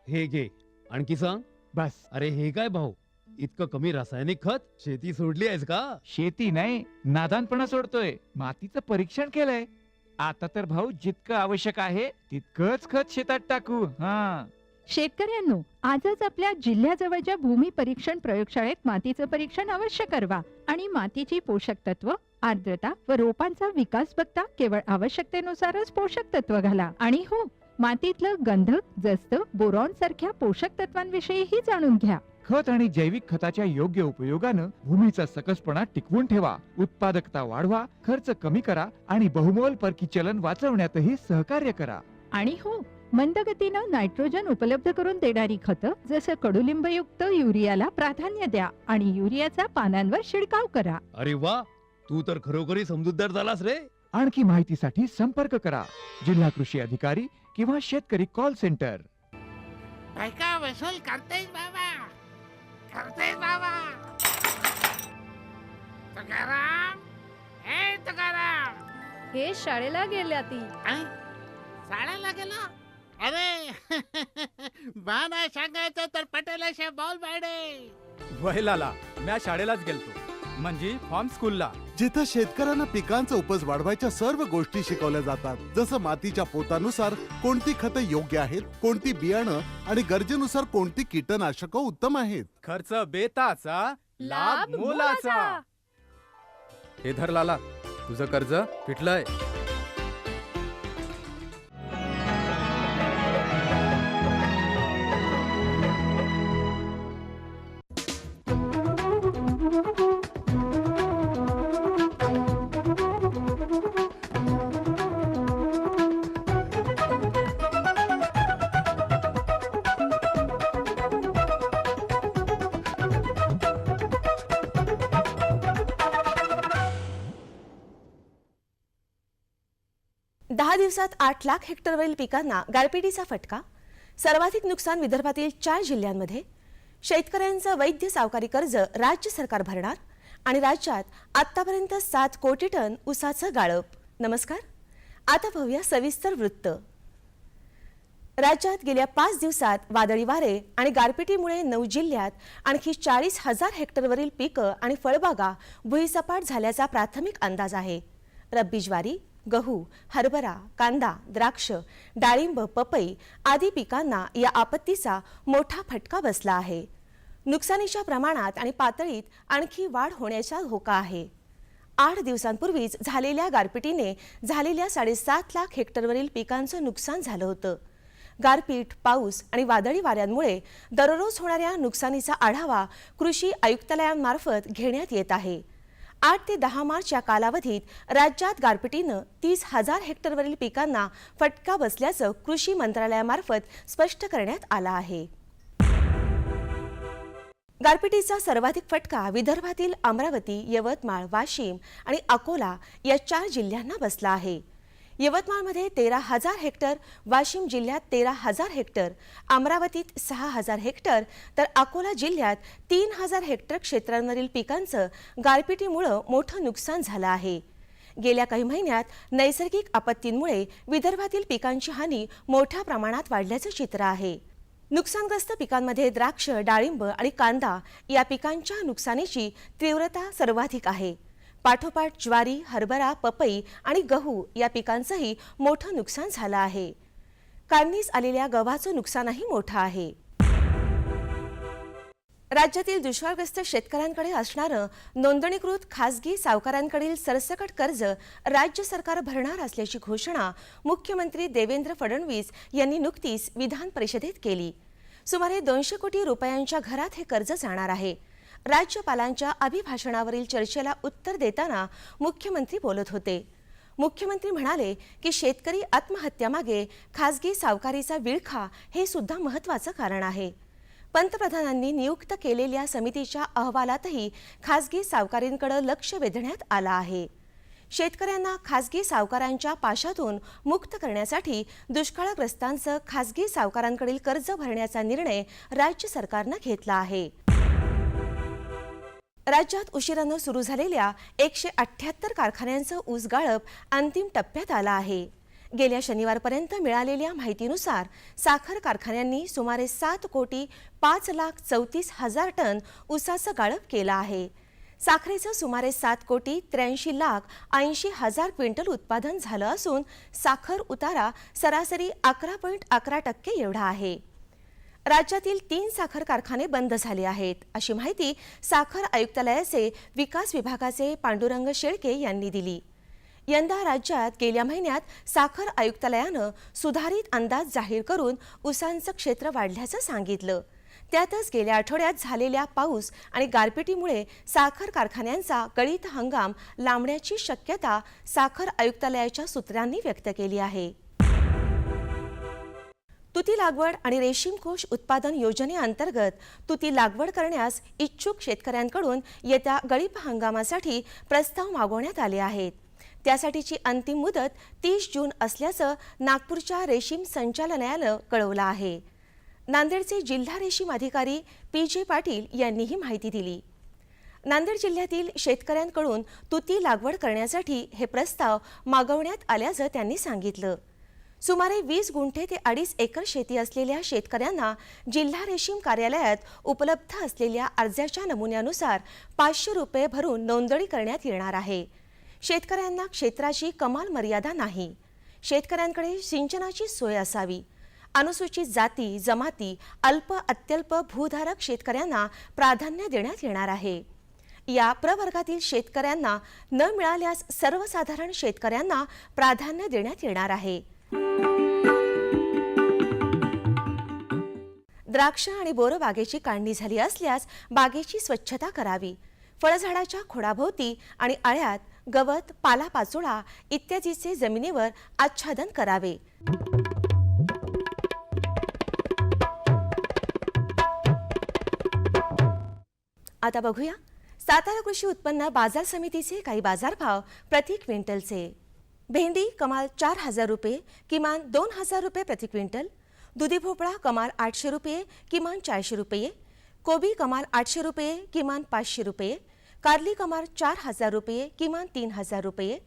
हे घे, आणखी सांग. बस. अरे हे काय भाऊ, इतकं कमी रासायनिक खत? शेती सोडली आहेस का? शेती नाही, नादानपणा सोडतोय. मातीचं परीक्षण केलंय. आता तर भाऊ जितकं आवश्यक आहे तितकंच खत शेतात टाकू. हा, शेतकऱ्यांनो, आजच आपल्या जिल्ह्याजवळच्या भूमी परीक्षण प्रयोगशाळेत मातीचं परीक्षण अवश्य करवा आणि मातीची पोषक तत्व, आर्द्रता व रोपांचा विकास बघता केवळ आवश्यकतेनुसारच पोषक तत्व घाला. आणि हो, मातीतलं गंधक, जस्त, बोरॉन सारख्या पोषक तत्वांविषयीही जाणून घ्या. खत आणि जैविक खताच्या योग्य उपयोगानं भूमीचा सकसपणा टिकवून ठेवा, उत्पादकता वाढवा, खर्च कमी करा आणि बहुमोल परकी चलन वाचवण्यातही सहकार्य करा. आणि हो, मंद गतीनं नायट्रोजन उपलब्ध करून देणारी खतं जसं कडुलिंबयुक्त युरियाला प्राधान्य द्या आणि युरियाचा पानांवर शिडकाव करा. अरे वा, तू तर खरोखरी समजूतदार झालास रे. आणखी माहितीसाठी संपर्क करा जिल्हा कृषी अधिकारी किंवा शेतकरी कॉल सेंटर. बायका वसूल करतेस बाबा, करतेस बाबा. तुकाराम, हे तुकाराम. हे शाळेला गेल्या ती. शाळेला गेला? अरे बा नाही सांगायचं तर पटेलाशे बॉल बाडे. वहिलाला म्या शाळेलाच गेलतो, म्हणजे फॉर्म स्कूलला, जिथं शेतकऱ्यांना पिकांचा उपज वाढवायच्या सर्व गोष्टी शिकवल्या जातात. जसं मातीच्या पोतानुसार कोणती खतं योग्य आहेत, कोणती बियाणं आणि गरजेनुसार कोणती कीटकनाशक उत्तम आहेत. खर्च बेताचा, लाभ मोलाचा. हे धर लाला, तुझं कर्ज फिटलंय. दहा दिवसात 8 लाख हेक्टरवरील पिकांना गारपिटीचा फटका. सर्वाधिक नुकसान विदर्भातील 4 जिल्ह्यांमध्ये. शेतकऱ्यांचं वैध सावकारी कर्ज राज्य सरकार भरणार आणि राज्यात आतापर्यंत 7 कोटी टन ऊसाचं गाळप. नमस्कार, आता पाहूया सविस्तर वृत्त. राज्यात गेल्या 5 दिवसात वादळी वारे आणि गारपिटीमुळे 9 जिल्ह्यात आणखी 40,000 हेक्टरवरील पिकं आणि फळबागा भुईसपाट झाल्याचा प्राथमिक अंदाज आहे. रब्बी ज्वारी, गहू, हरभरा, कांदा, द्राक्ष, डाळिंब, पपई आदी पिकांना या आपत्तीचा मोठा फटका बसला आहे. नुकसानीच्या प्रमाणात आणि पातळीत आणखी वाढ होण्याचा धोका आहे. 8 दिवसांपूर्वीच झालेल्या गारपिटीने झालेल्या 7.5 लाख हेक्टरवरील पिकांचं नुकसान झालं होतं. गारपीट, पाऊस आणि वादळी वाऱ्यांमुळे दररोज होणाऱ्या नुकसानीचा आढावा कृषी आयुक्तालयांमार्फत घेण्यात येत आहे. 8 ते 10 मार्च या कालावधीत राज्यात गारपिटीनं 30,000 हेक्टरवरील पिकांना फटका बसल्याचं कृषी मंत्रालयामार्फत स्पष्ट करण्यात आलं आहे. गारपिटीचा सर्वाधिक फटका विदर्भातील अमरावती, यवतमाळ, वाशिम आणि अकोला या 4 जिल्ह्यांना बसला आहे. यवतमाळमध्ये 13,000 हेक्टर, वाशिम जिल्ह्यात 13,000 हेक्टर, अमरावतीत 6,000 हेक्टर तर अकोला जिल्ह्यात 3,000 हेक्टर क्षेत्रांवरील पिकांचं गारपिटीमुळे मोठं नुकसान झालं आहे. गेल्या काही महिन्यात नैसर्गिक आपत्तींमुळे विदर्भातील पिकांची हानी मोठ्या प्रमाणात वाढल्याचं चित्र आहे. नुकसानग्रस्त पिकांमध्ये द्राक्ष, डाळिंब आणि कांदा या पिकांच्या नुकसानीची तीव्रता सर्वाधिक आहे. पाठोपाठ ज्वारी, हरभरा, पपई आणि गहू या पिकांचंही मोठं नुकसान झालं आहे. काढणीस आलेल्या गव्हाचं नुकसानही मोठं आहे. राज्यातील दुष्काळग्रस्त शेतकऱ्यांकडे असणारं नोंदणीकृत खासगी सावकारांकडील सरसकट कर्ज राज्य सरकार भरणार असल्याची घोषणा मुख्यमंत्री देवेंद्र फडणवीस यांनी नुकतीच विधान परिषदेत केली. सुमारे 200 कोटी रुपयांच्या घरात हे कर्ज जाणार आहे. राज्यपालांच्या अभिभाषणावरील चर्चेला उत्तर देताना मुख्यमंत्री बोलत होते. मुख्यमंत्री म्हणाले की शेतकरी आत्महत्यामागे खासगी सावकारीचा विळखा हे सुद्धा महत्त्वाचं कारण आहे. पंतप्रधानांनी नियुक्त केलेल्या समितीच्या अहवालातही खासगी सावकारींकडे लक्ष वेधण्यात आलं आहे. शेतकऱ्यांना खासगी सावकारांच्या पाशातून मुक्त करण्यासाठी दुष्काळग्रस्तांचं खासगी सावकारांकडील कर्ज भरण्याचा निर्णय राज्य सरकारनं घेतला आहे. राज्यात उशिरानं सुरू झालेल्या 178 कारखान्यांचं ऊस गाळप अंतिम टप्प्यात आलं आहे. गेल्या शनिवारपर्यंत मिळालेल्या माहितीनुसार साखर कारखान्यांनी सुमारे 7,05,34,000 टन ऊसाचं गाळप केलं आहे. साखरेचं सुमारे 7,83,80,000 क्विंटल उत्पादन झालं असून साखर उतारा सरासरी 11.11% एवढा आहे. राज्यातील 3 साखर कारखाने बंद झाले आहेत, अशी माहिती साखर आयुक्तालयाचे विकास विभागाचे पांडुरंग शेळके यांनी दिली. यंदा राज्यात गेल्या महिन्यात साखर आयुक्तालयानं सुधारित अंदाज जाहीर करून ऊसांचं क्षेत्र वाढल्याचं सांगितलं. त्यातच गेल्या आठवड्यात झालेल्या पाऊस आणि गारपिटीमुळे साखर कारखान्यांचा गळीत हंगाम लांबण्याची शक्यता साखर आयुक्तालयाच्या सूत्रांनी व्यक्त केली आहे. तुती लागवड आणि रेशीम कोष उत्पादन योजनेअंतर्गत तुती लागवड करण्यास इच्छुक शेतकऱ्यांकडून येत्या गळीत हंगामासाठी प्रस्ताव मागवण्यात आले आहेत. त्यासाठीची अंतिम मुदत 30 जून असल्याचं नागपूरच्या रेशीम संचालनालयानं कळवलं आहे. नांदेडचे जिल्हा रेशीम अधिकारी PJ पाटील यांनी ही माहिती दिली. नांदेड जिल्ह्यातील शेतकऱ्यांकडून तुती लागवड करण्यासाठी हे प्रस्ताव मागवण्यात आल्याचं त्यांनी सांगितलं. सुमारे 20 गुंठे ते 2.5 एकर शेती असलेल्या शेतकऱ्यांना जिल्हा रेशीम कार्यालयात उपलब्ध असलेल्या अर्जाच्या नमुन्यानुसार 500 रुपये भरून नोंदणी करण्यात येणार आहे. शेतकऱ्यांना क्षेत्राची कमाल मर्यादा नाही. शेतकऱ्यांकडे सिंचनाची सोय असावी. अनुसूचित जाती, जमाती, अल्प अत्यल्प भूधारक शेतकऱ्यांना प्राधान्य देण्यात येणार आहे. या प्रवर्गातील शेतकऱ्यांना न मिळाल्यास सर्वसाधारण शेतकऱ्यांना प्राधान्य देण्यात येणार आहे. द्राक्ष आणि बोर बागेची काढणी झाली असल्यास बागेची स्वच्छता करावी. फळझाडाच्या खोडाभोवती आणि आळ्यात गवत, पालापाचोळा इत्यादीचे जमिनीवर आच्छादन करावे. आता बघूया सातारा कृषी उत्पन्न बाजार समितीचे काही बाजारभाव प्रति क्विंटलचे. भेंडी कमाल 4,000 रुपये, किमान 2,000 रुपये प्रति क्विंटल. दुधी भोपळा कमाल 800 रुपये, किमान 400 रुपये. कोबी कमाल 800 रुपये, किमान 500 रुपये. कारली कमाल 4,000 रुपये, किमान 3,000 रुपये.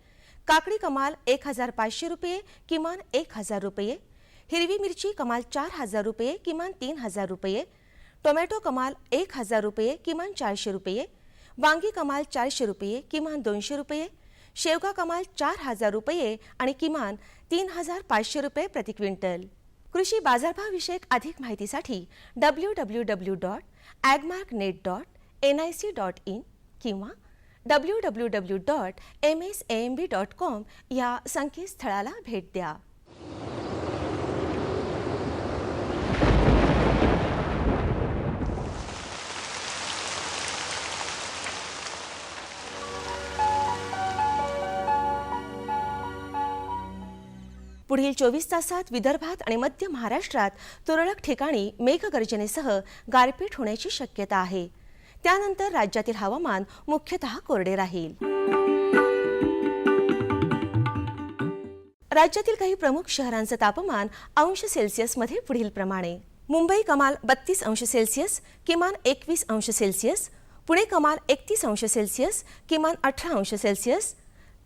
काकडी कमाल 1,500 रुपये, किमान 1,000 रुपये. हिरवी मिरची कमाल 4,000 रुपये, किमान 3,000 रुपये. टोमॅटो कमाल 1,000 रुपये, किमान 400 रुपये. वांगी कमाल 400 रुपये, किमान 200 रुपये. शेवगा कमाल 4,000 रुपये आणि किमान 3,500 रुपये प्रति क्विंटल. कृषी बाजारभाव विषयक अधिक माहितीसाठी www.agmarknet.nic.in किंवा www.msamb.com या संकेतस्थळाला भेट द्या. पुढील 24 तासात विदर्भात आणि मध्य महाराष्ट्रात तुरळक ठिकाणी मेघगर्जनेसह गारपीट होण्याची शक्यता आहे. त्यानंतर राज्यातील हवामान मुख्यतः कोरडे राहील. राज्यातील काही प्रमुख शहरांचं तापमान अंश सेल्सिअसमध्ये पुढील प्रमाणे. मुंबई कमाल 32 अंश सेल्सिअस, किमान 21 अंश सेल्सिअस. पुणे कमाल 31 अंश सेल्सिअस, किमान 18 अंश सेल्सिअस.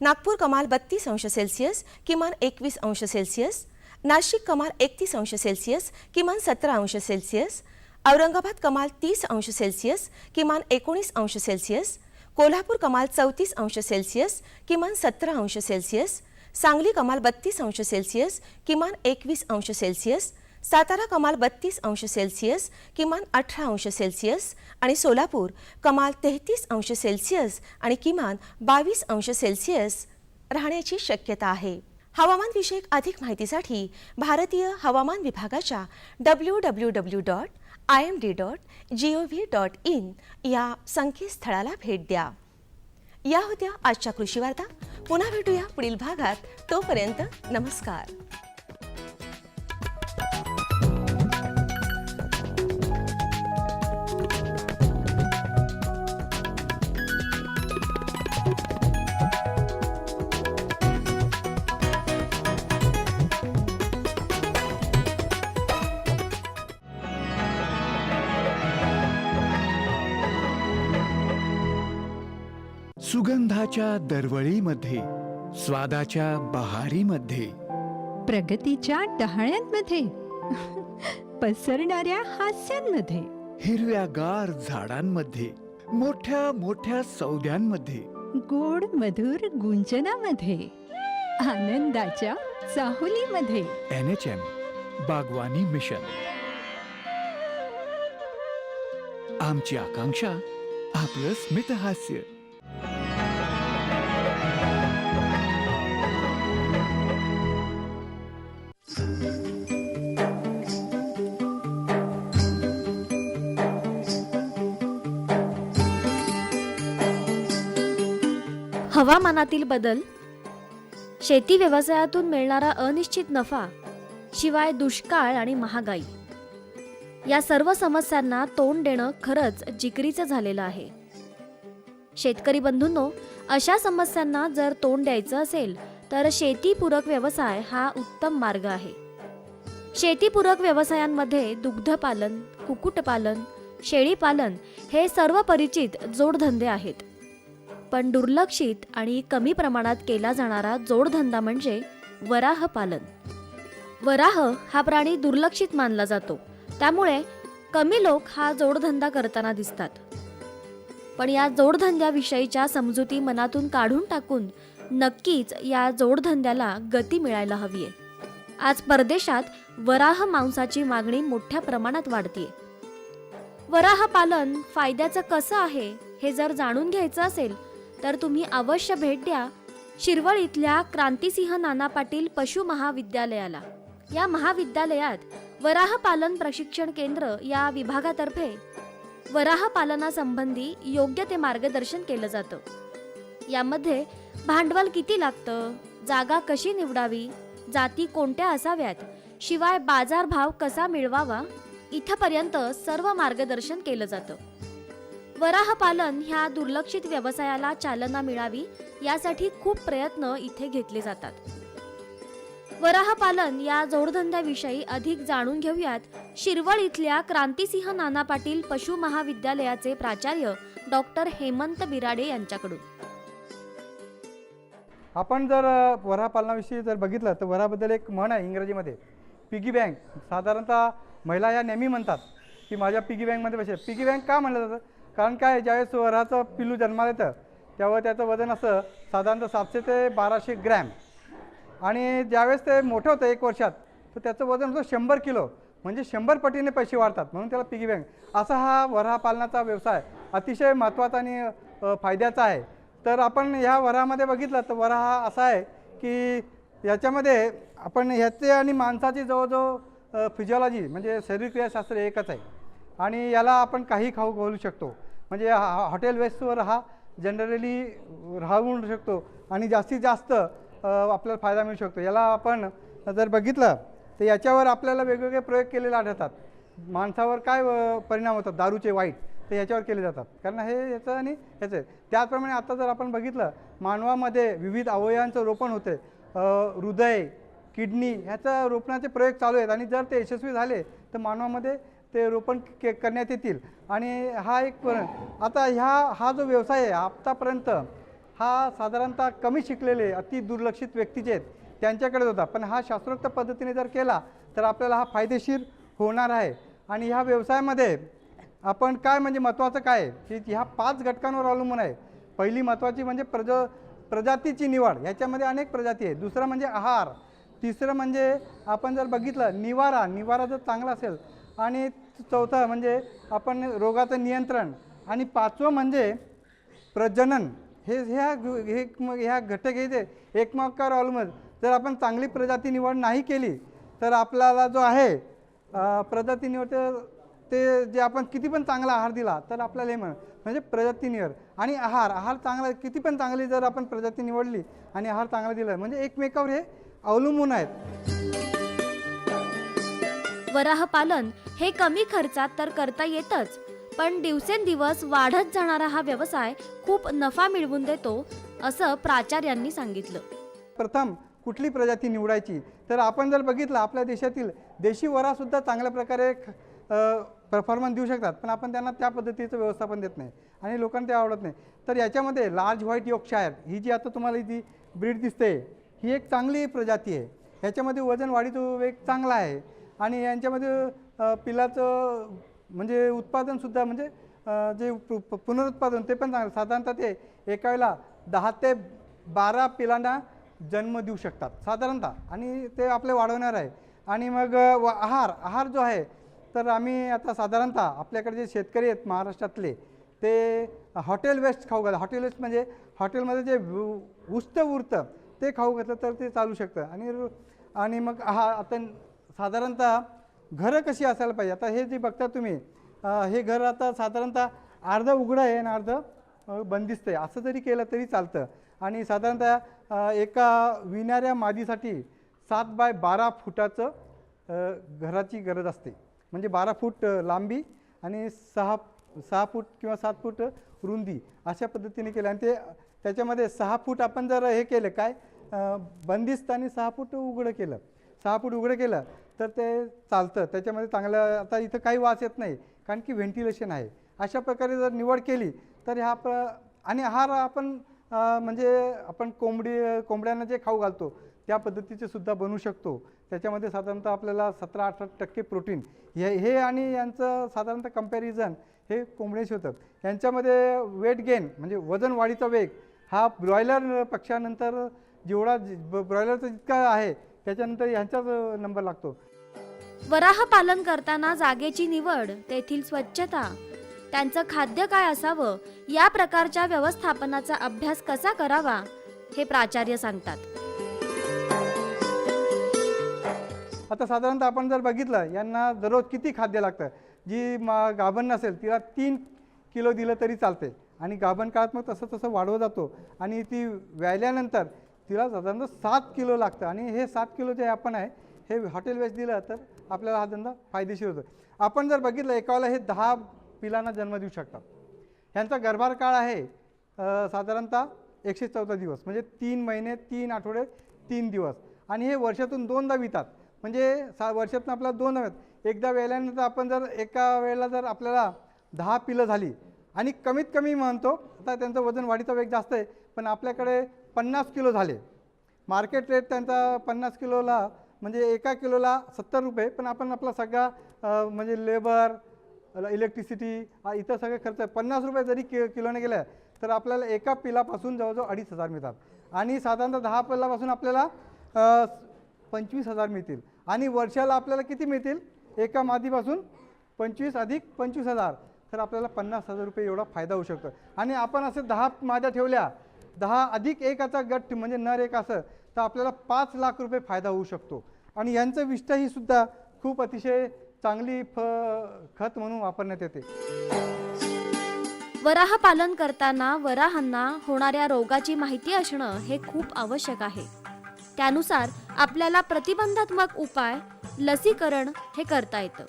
नागपूर कमाल 32 अंश सेल्सिअस, किमान 21 अंश सेल्सिअस. नाशिक कमाल 31 अंश सेल्सिअस, किमान 17 अंश सेल्सिअस. औरंगाबाद कमाल 30 अंश सेल्सिअस, किमान 19 अंश सेल्सिअस. कोल्हापूर कमाल 34 अंश सेल्सिअस, किमान 17 अंश सेल्सिअस. सांगली कमाल 32 अंश सेल्सिअस, किमान 21 अंश सेल्सिअस. सातारा कमाल 32 अंश सेल्सिअस, किमान 18 अंश सेल्सिअस. आणि सोलापूर कमाल 33 अंश सेल्सिअस आणि किमान 22 अंश सेल्सिअस राहण्याची शक्यता आहे. हवामान विषयक अधिक माहितीसाठी भारतीय हवामान विभागाच्या www.imd.gov.in या संकेतस्थळाला भेट द्या. या होत्या आजच्या कृषी वार्ता. पुन्हा भेटूया पुढील भागात. तोपर्यंत नमस्कार. सुगंधाच्या दरवळीमध्ये, स्वादाच्या बहारीमध्ये, प्रगतीच्या डहाळ्यांमध्ये पसरणाऱ्या हास्यांमध्ये, हिरव्यागार झाडांमध्ये, मोठ्या मोठ्या सौद्यांमध्ये, गोड मधुर गुंजनामध्ये, आनंदाच्या चाहुलीमध्ये. NHM बागवानी मिशन. आमची आकांक्षा आपलं स्मित हास्य. हवामानातील बदल, शेती व्यवसायातून मिळणारा अनिश्चित नफा, शिवाय दुष्काळ आणि महागाई या सर्व समस्यांना तोंड देणं खरंच जिकरीचं झालेलं आहे. शेतकरी बंधूंनो, अशा समस्यांना जर तोंड द्यायचं असेल तर शेतीपूरक व्यवसाय हा उत्तम मार्ग आहे. शेतीपूरक व्यवसायांमध्ये दुग्धपालन, कुक्कुटपालन, शेळीपालन हे सर्व परिचित जोडधंदे आहेत. पण दुर्लक्षित आणि कमी प्रमाणात केला जाणारा जोडधंदा म्हणजे वराह पालन. वराह हा प्राणी दुर्लक्षित मानला जातो, त्यामुळे कमी लोक हा जोडधंदा करताना दिसतात. पण या जोडधंद्याविषयीच्या समजुती मनातून काढून टाकून नक्कीच या जोडधंद्याला गती मिळायला हवी आहे. आज परदेशात वराह मांसाची मागणी मोठ्या प्रमाणात वाढतेय. वराह पालन फायद्याचं कसं आहे हे जर जाणून घ्यायचं असेल तर तुम्ही अवश्य भेट द्या शिरवळ इथल्या क्रांतिसिंह नाना पाटील पशु महाविद्यालयाला. या महाविद्यालयात वराह पालन प्रशिक्षण केंद्र या विभागातर्फे वराह पालनासंबंधी योग्य ते मार्गदर्शन केलं जातं. यामध्ये भांडवल किती लागतं, जागा कशी निवडावी, जाती कोणत्या असाव्यात, शिवाय बाजारभाव कसा मिळवावा इथपर्यंत सर्व मार्गदर्शन केलं जातं. वराह पालन ह्या दुर्लक्षित व्यवसायाला चालना मिळावी यासाठी खूप प्रयत्न इथे घेतले जातात. वराह पालन या जोडधंद्याविषयी अधिक जाणून घेऊयात शिरवळ इथल्या क्रांतिसिंह नाना पाटील पशु महाविद्यालयाचे प्राचार्य डॉक्टर हेमंत बिराडे यांच्याकडून. आपण जर वराह पालनाविषयी जर बघितलं तर वराबद्दल एक म्हण आहे इंग्रजीमध्ये, पिगी बँक. साधारणतः महिला या नेहमी म्हणतात की माझ्या पिगी बँकमध्ये पैसे. पिगी बँक का म्हणलं जातं? कारण काय, ज्यावेळेस वराचं पिल्लू जन्माला येतं तेव्हा त्याचं वजन असं साधारणतः 700 ते 1200 ग्रॅम, आणि ज्यावेळेस ते मोठं होतं 1 वर्षात तर त्याचं वजन होतं 100 किलो, म्हणजे 100 पटीने पैसे वाढतात, म्हणून त्याला पिगी बँक. असा हा वराह पालनाचा व्यवसाय अतिशय महत्त्वाचा आणि फायद्याचा आहे. तर आपण ह्या वरामध्ये बघितलं तर वराह हा असा आहे की याच्यामध्ये आपण ह्याचे आणि माणसाची जवळजवळ फिजिओलॉजी म्हणजे शरीरक्रियाशास्त्र एकच आहे, आणि याला आपण काही खाऊ घालू शकतो. म्हणजे हॉटेल वेस्टवर हा जनरली राहू शकतो आणि जास्तीत जास्त आपल्याला फायदा मिळू शकतो. याला आपण जर बघितलं तर याच्यावर आपल्याला वेगवेगळे प्रयोग केलेले आढळतात. माणसावर काय परिणाम होतात दारूचे वाईट ते याच्यावर केले जातात, कारण हे याचं आणि ह्याचं. त्याचप्रमाणे आता जर आपण बघितलं मानवामध्ये विविध अवयवांचं रोपण होते, हृदय, किडनी ह्याचं रोपणाचे प्रयोग चालू आहेत, आणि जर ते यशस्वी झाले तर मानवामध्ये ते रोपण करण्यात येतील. आणि हा एक आता हा जो व्यवसाय आहे आत्तापर्यंत हा साधारणतः कमी शिकलेले अति दुर्लक्षित व्यक्तीचे आहेत त्यांच्याकडे होता, पण हा शास्त्रोक्त पद्धतीने जर केला तर आपल्याला हा फायदेशीर होणार आहे. आणि ह्या व्यवसायामध्ये आपण काय म्हणजे महत्त्वाचं काय आहे की ह्या 5 घटकांवर अवलंबून आहे. पहिली महत्त्वाची म्हणजे प्रजातीची निवड, ह्याच्यामध्ये अनेक प्रजाती आहेत. दुसरं म्हणजे आहार, तिसरं म्हणजे आपण जर बघितलं निवारा जर चांगला असेल, आणि चौथं म्हणजे आपण रोगाचं नियंत्रण, आणि 5वं म्हणजे प्रजनन. ह्या घटक हे एकमेकावर अवलंबून. जर आपण चांगली प्रजाती निवड नाही केली तर आपल्याला जो आहे प्रजाती निवड ते जे आपण किती पण चांगला आहार दिला तर आपल्याला हे म्हणजे प्रजाती निवड. आणि आहार चांगला, किती पण चांगली जर आपण प्रजाती निवडली आणि आहार चांगला दिला म्हणजे एकमेकावर हे अवलंबून आहेत. वराह पालन हे कमी खर्चात तर करता येतच, पण दिवसेंदिवस वाढत जाणारा हा व्यवसाय खूप नफा मिळवून देतो, असं प्राचार्यांनी सांगितलं. प्रथम कुठली प्रजाती निवडायची, तर आपण जर बघितलं आपल्या देशातील देशी वरासुद्धा चांगल्या प्रकारे परफॉर्मन्स देऊ शकतात, पण आपण त्यांना त्या पद्धतीचं व्यवस्थापन देत नाही आणि लोकांना ते आवडत नाही. तर याच्यामध्ये लार्ज व्हाईट यॉर्कशायर ही जी आता तुम्हाला जी ब्रीड दिसते ही एक चांगली प्रजाती आहे. ह्याच्यामध्ये वजन वाढीचा वेग चांगला आहे आणि यांच्यामध्ये पिलाचं म्हणजे उत्पादनसुद्धा म्हणजे जे पुनरुत्पादन ते पण चांगलं. साधारणतः ते एका वेळेला 10 ते 12 पिलांना जन्म देऊ शकतात साधारणतः, आणि ते आपले वाढवणार आहे. आणि मग आहार जो आहे, तर आम्ही आता साधारणतः आपल्याकडे जे शेतकरी आहेत महाराष्ट्रातले ते हॉटेल वेस्ट खाऊ घालतात. हॉटेल वेस्ट म्हणजे हॉटेलमध्ये जे उरतं ते खाऊ घातलं तर ते चालू शकतं. आणि मग आता साधारणतः घरं कशी असायला पाहिजे. आता हे जे बघता तुम्ही हे घर आता साधारणतः अर्धं उघडं आहे आणि अर्धं बंदिस्त आहे, असं जरी केलं तरी चालतं. आणि साधारणतः एका विणाऱ्या मादीसाठी 7 बाय 12 फुटाचं घराची गरज असते. म्हणजे 12 फूट लांबी आणि 6 फूट किंवा 7 फूट रुंदी अशा पद्धतीने केलं. आणि ते त्याच्यामध्ये 6 फूट आपण जर हे केलं काय बंदिस्त आणि 6 फूट उघडं केलं, 6 फूट उघडं केलं तर ते चालतं. त्याच्यामध्ये चांगलं आता इथं काही वास येत नाही कारण की व्हेंटिलेशन आहे. अशा प्रकारे जर निवड केली तर आणि आहार आपण म्हणजे आपण कोंबड्यांना जे खाऊ घालतो त्या पद्धतीचे सुद्धा बनवू शकतो. त्याच्यामध्ये साधारणतः आपल्याला 17-18% प्रोटीन हे आणि यांचं साधारणतः कंपॅरिझन हे कोंबड्याशी होतं. यांच्यामध्ये वेट गेन म्हणजे वजन वाढीचा वेग हा ब्रॉयलर पक्षानंतर जेवढा ब्रॉयलरचा जितका आहे त्याच्यानंतर यांचाच नंबर लागतो. वराह पालन करताना जागेची निवड, तेथील स्वच्छता, त्यांचं खाद्य काय असावं, या प्रकारच्या व्यवस्थापनाचा अभ्यास कसा करावा हे प्राचार्य सांगतात. आता साधारणतः आपण जर बघितलं यांना दररोज किती खाद्य लागतं. जी गाभण नसेल तिला 3 किलो दिलं तरी चालते आणि गाभण काळात मग तसं वाढवत जातो आणि ती व्यायल्यानंतर तिला साधारणतः 7 किलो लागतं. आणि हे 7 किलो जे आपण आहे हे हॉटेल वेस्ट दिलं तर आपल्याला हा धंदा फायदेशीर होतो. आपण जर बघितलं एकाला हे 10 पिलांना जन्म देऊ शकतात. ह्यांचा गर्भार काळ आहे साधारणतः 114 दिवस म्हणजे 3 महिने 3 आठवडे 3 दिवस. आणि हे वर्षातून 2दा वितात म्हणजे वर्षातून आपल्याला 2दा मिळतात. एकदा वेळेल्यानंतर आपण जर एका वेळेला जर आपल्याला 10 पिलं झाली आणि कमीत कमी म्हणतो आता त्यांचं वजन वाढीचा वेग जास्त आहे पण आपल्याकडे 50 किलो झाले. मार्केट रेट त्यांचा 50 किलोला म्हणजे एका किलोला 70 रुपये, पण आपण आपला सगळा म्हणजे लेबर इलेक्ट्रिसिटी इतर सगळे खर्च 50 रुपये जरी किलोने गेलं तर आपल्याला एका पिलापासून जवळजवळ 2,500 मिळतात. आणि साधारणतः 10 पिलापासून आपल्याला 25,000 मिळतील. आणि वर्षाला आपल्याला किती मिळतील एका मादीपासून 25 अधिक 25,000 तर आपल्याला 50,000 रुपये एवढा फायदा होऊ शकतो. आणि आपण असे 10 माद्या ठेवल्या 10 अधिक एकाचा गट म्हणजे नर एक असं तर आपल्याला 5 लाख रुपये फायदा होऊ शकतो. आणि यांचं विष्ठा ही सुद्धा खूप अतिशय चांगली खत म्हणून वापरण्यात येते. वराह पालन करताना वराहांना होणाऱ्या रोगाची माहिती असणं हे खूप आवश्यक आहे. त्यानुसार आपल्याला प्रतिबंधात्मक उपाय, लसीकरण हे करता येतं.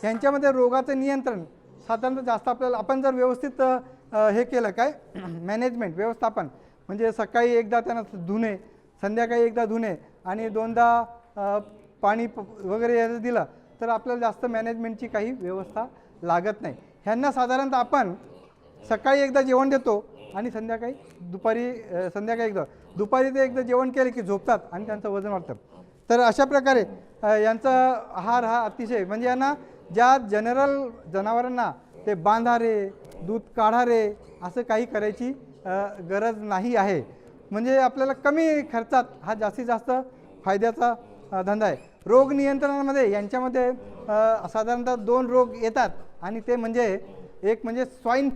यांच्यामध्ये रोगाचं नियंत्रण साधारणतः जास्त आपल्याला आपण जर व्यवस्थित हे केलं काय मॅनेजमेंट व्यवस्थापन म्हणजे सकाळी एकदा त्यांना धुणे, संध्याकाळी एकदा धुणे आणि 2दा पाणी वगैरे याचं दिलं तर आपल्याला जास्त मॅनेजमेंटची काही व्यवस्था लागत नाही. ह्यांना साधारणतः आपण सकाळी एकदा जेवण देतो आणि संध्याकाळी दुपारी ते एकदा जेवण केले की झोपतात आणि त्यांचं वजन वाढतं. तर अशा प्रकारे यांचा आहार हा अतिशय म्हणजे यांना ज्या जनरल जनावरांना ते बांधारे दूध काढारे असं काही करायची गरज नाही आहे. म्हणजे आपल्याला कमी खर्चात हा जास्तीत जास्त फायद्याचा धंदा आहे. रोग नियंत्रणामध्ये यांच्यामध्ये साधारणतः 2 रोग येतात आणि ते म्हणजे एक म्हणजे स्वाईन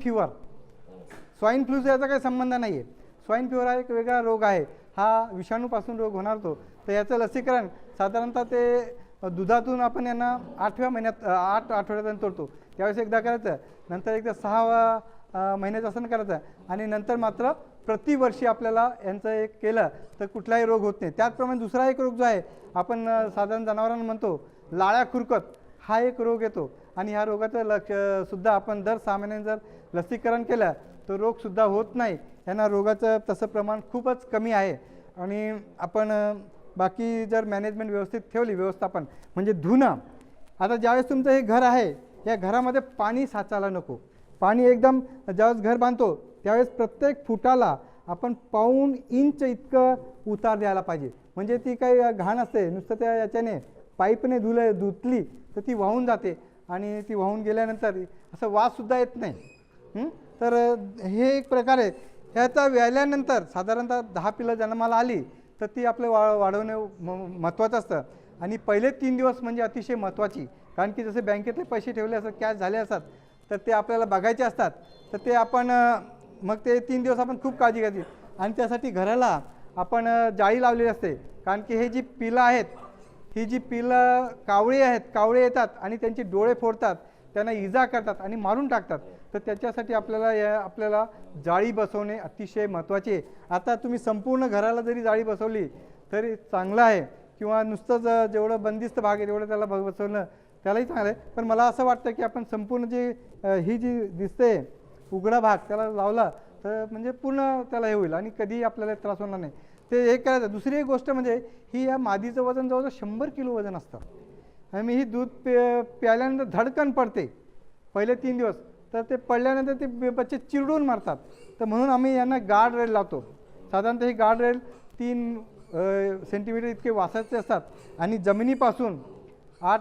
फ्लूचा याचा काही संबंध नाही आहे. स्वाईन फ्लू हा एक वेगळा रोग आहे. हा विषाणूपासून रोग होणार तो. तर याचं लसीकरण साधारणतः ते दुधातून आपण यांना 8व्या महिन्यात 8 आठवड्यात तोडतो त्यावेळेस एकदा करायचं, नंतर एकदा 6 महिन्याचं असं करायचं आणि नंतर मात्र प्रतिवर्षी आपल्याला यांचं एक केलं तर कुठलाही रोग होत नाही. त्याचप्रमाणे दुसरा एक रोग जो आहे आपण साधारण जनावरांना म्हणतो लाळ्या खुरकत, हा एक रोग येतो आणि ह्या रोगाचं सुद्धा आपण दर 6 महिन्यांनी जर लसीकरण केलं तर रोगसुद्धा होत नाही. यांना रोगाचं तसं प्रमाण खूपच कमी आहे. आणि आपण बाकी जर मॅनेजमेंट व्यवस्थित ठेवली, व्यवस्थापन म्हणजे धुणं. आता ज्यावेळेस तुमचं हे घर आहे या घरामध्ये पाणी साचायला नको. पाणी एकदम ज्यावेळेस घर बांधतो त्यावेळेस प्रत्येक फुटाला आपण पाऊण इंच इतकं उतार द्यायला पाहिजे. म्हणजे ती काही घाण असते नुसतं त्या याच्याने पाईपने धुतली तर ती वाहून जाते आणि ती वाहून गेल्यानंतर असं वाससुद्धा येत नाही. तर हे एक प्रकार आहे. ह्याचा व्याल्यानंतर साधारणतः 10 पिलं जन्माला आली तर ती आपलं वाढवणे महत्त्वाचं असतं. आणि पहिले 3 दिवस म्हणजे अतिशय महत्त्वाची, कारण की जसे बँकेतले पैसे ठेवले असतात, कॅश झाले असतात तर ते आपल्याला बघायचे असतात. तर ते आपण मग ते 3 दिवस आपण खूप काळजी घ्यायची. आणि त्यासाठी घराला आपण जाळी लावलेली असते, कारण की हे जी पिलं आहेत, ही जी पिलं कावळे आहेत, कावळे येतात आणि त्यांचे डोळे फोडतात, त्यांना इजा करतात आणि मारून टाकतात. तर त्याच्यासाठी आपल्याला जाळी बसवणे अतिशय महत्त्वाचे आहे. आता तुम्ही संपूर्ण घराला जरी जाळी बसवली तरी चांगलं आहे, किंवा नुसतंच जेवढं बंदिस्त भाग आहे तेवढं त्याला बसवणं त्यालाही चांगलं आहे. पण मला असं वाटतं की आपण संपूर्ण जी ही जी दिसते उघडा भाग त्याला लावला तर म्हणजे पूर्ण त्याला हे होईल आणि कधीही आपल्याला त्रास होणार नाही. ते एक करायचं. दुसरी एक गोष्ट म्हणजे ही या मादीचं वजन जवळजवळ 100 किलो वजन असतं आणि ही दूध प्यायल्यानंतर धडकन पडते पहिले 3 दिवस, तर ते पडल्यानंतर ते बच्चे चिरडून मारतात. तर म्हणून आम्ही यांना गार्ड रेल लावतो. साधारणतः ही गार्ड रेल 3 सेंटीमीटर इतके वासाचे असतात आणि जमिनीपासून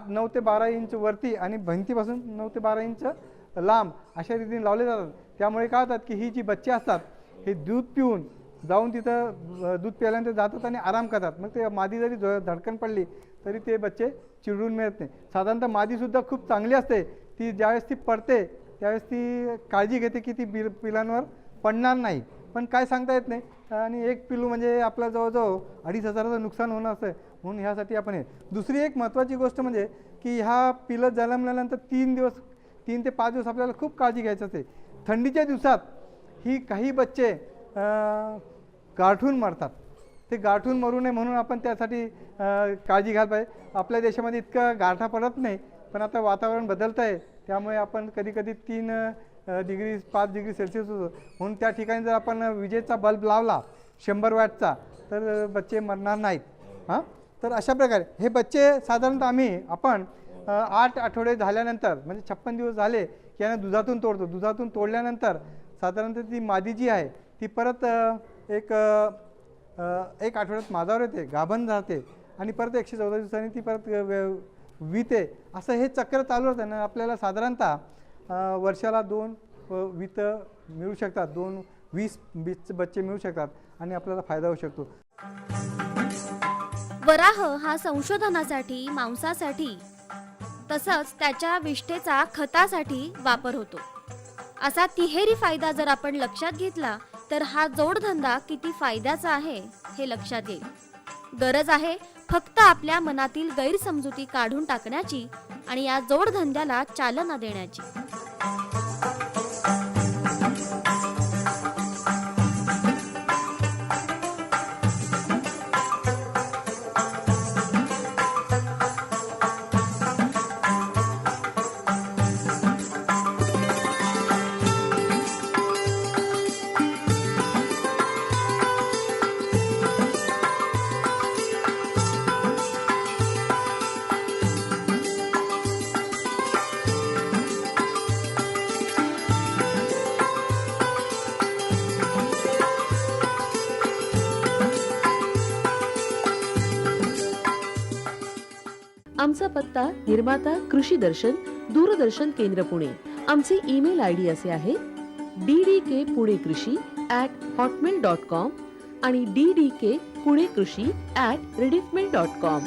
9 ते 12 इंच वरती आणि भिंतीपासून 9 ते 12 इंच लांब अशा रीतीने लावले जातात. त्यामुळे काय होतात की ही जी बच्चे असतात हे दूध पिऊन जाऊन तिथं दूध प्यायल्यानंतर जातात आणि आराम करतात. मग ते मादी जरी धडकन पडली तरी ते बच्चे चिरडून मिळत नाही. साधारणतः मादीसुद्धा खूप चांगली असते. ती ज्यावेळेस ती पडते त्यावेळेस ती काळजी घेते की ती पिलांवर पडणार नाही, पण काय सांगता येत नाही. आणि एक पिलू म्हणजे आपलं जवळजवळ 2,500चं नुकसान होणं असं, म्हणून ह्यासाठी आपण दुसरी एक महत्त्वाची गोष्ट म्हणजे की ह्या पिलं जन्मल्यानंतर 3 ते 5 दिवस आपल्याला खूप काळजी घ्यायची असते. थंडीच्या दिवसात ही काही बच्चे गारठून मरतात. ते गारठून मरू नये म्हणून आपण त्यासाठी काळजी घ्यायला पाहिजे. आपल्या देशामध्ये इतकं गारठा पडत नाही, पण आता वातावरण बदलतं आहे त्यामुळे आपण कधी 3 डिग्री 5 डिग्री सेल्सिअस होतो. म्हणून त्या ठिकाणी जर आपण विजेचा बल्ब लावला 100 वॅटचा तर बच्चे मरणार नाहीत. तर अशा प्रकारे हे बच्चे साधारणतः आपण 8 आठवडे झाल्यानंतर म्हणजे 56 दिवस झाले की यांना दुधातून तोडतो. दुधातून तोडल्यानंतर साधारणतः ती मादी जी आहे ती परत एक आठवड्यात माझावर येते, गाभण राहते आणि परत 114 दिवसांनी ती परत विते. असं हे चक्र चालू होतं ना. आपल्याला साधारणतः वर्षाला 2 वित मिळू शकतात, 20 बच्चे मिळू शकतात आणि आपल्याला फायदा होऊ शकतो. वराह हा संशोधनासाठी, मांसासाठी तसंच त्याच्या विष्ठेचा खतासाठी वापर होतो. असा तिहेरी फायदा जर आपण लक्षात घेतला तर हा जोडधंदा किती फायद्याचा आहे हे लक्षात येईल. गरज आहे फक्त आपल्या मनातील गैरसमजुती काढून टाकण्याची आणि या जोडधंद्याला चालना देण्याची. आमचा पत्ता निर्माता कृषी दर्शन, दूरदर्शन केंद्र पुणे. आमचे ईमेल आयडी असे आहे ddkpunekrshi@hotmail.com आणि ddkpunekrshi@rediffmail.com.